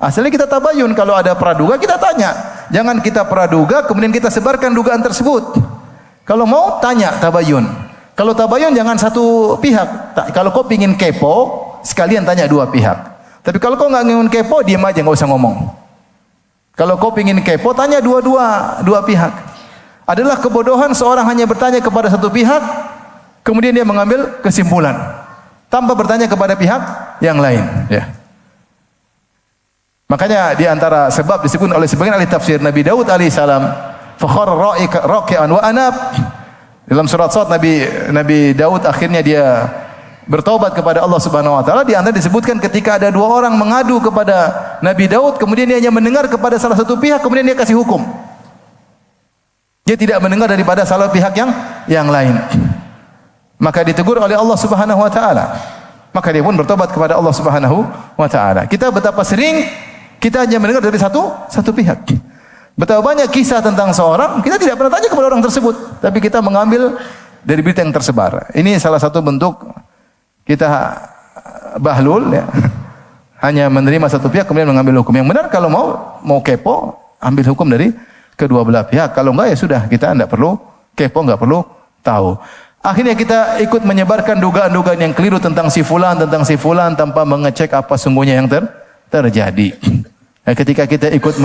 Asalnya kita tabayun, kalau ada praduga kita tanya. Jangan kita praduga kemudian kita sebarkan dugaan tersebut. Kalau mau tanya tabayun. Kalau tabayun jangan satu pihak. Kalau kau pingin kepo, sekalian tanya dua pihak. Tapi kalau kau nggak ingin kepo, diam aja, nggak usah ngomong. Kalau kau pingin kepo, tanya dua pihak. Adalah kebodohan seorang hanya bertanya kepada satu pihak, kemudian dia mengambil kesimpulan tanpa bertanya kepada pihak yang lain. Ya. Makanya di antara sebab disebut oleh sebagian ahli tafsir Nabi Daud alaihissalam, fakhara raki'an wa anab. Dalam surat Shad Nabi Daud akhirnya dia bertaubat kepada Allah Subhanahu wa taala. Di antara disebutkan ketika ada dua orang mengadu kepada Nabi Daud, kemudian dia hanya mendengar kepada salah satu pihak, kemudian dia kasih hukum. Dia tidak mendengar daripada salah pihak yang lain. Maka ditegur oleh Allah Subhanahu wa taala. Maka dia pun bertobat kepada Allah Subhanahu wa taala. Kita betapa sering kita hanya mendengar dari satu pihak. Betapa banyak kisah tentang seorang, kita tidak pernah tanya kepada orang tersebut, tapi kita mengambil dari berita yang tersebar. Ini salah satu bentuk kita bahlul, ya. Hanya menerima satu pihak kemudian mengambil hukum. Yang benar kalau mau kepo, ambil hukum dari kedua belah pihak. Kalau enggak ya sudah, kita tidak perlu kepo, enggak perlu tahu. Akhirnya kita ikut menyebarkan dugaan-dugaan yang keliru tentang si fulan tanpa mengecek apa sungguhnya yang terjadi. Ketika kita ikut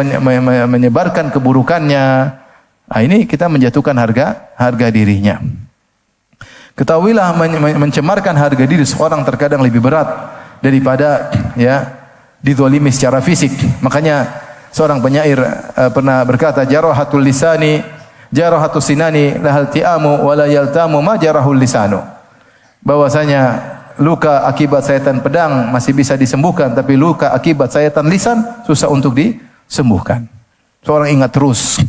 menyebarkan keburukannya, ini kita menjatuhkan harga dirinya. Ketahuilah mencemarkan harga diri seorang terkadang lebih berat daripada dizalimi secara fisik. Makanya seorang penyair pernah berkata, jarahatul lisani jarahatus sinani lahal ti'amu wala yaltamu ma jarahul lisanu. Bahwasanya luka akibat sayatan pedang masih bisa disembuhkan, tapi luka akibat sayatan lisan susah untuk disembuhkan. Seorang ingat terus,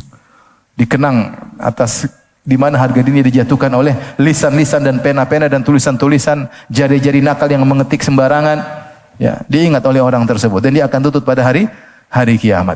dikenang atas di mana harga diri dijatuhkan oleh lisan-lisan dan pena-pena dan tulisan-tulisan jari-jari nakal yang mengetik sembarangan. Ya, diingat oleh orang tersebut dan dia akan tuntut pada hari kiamat.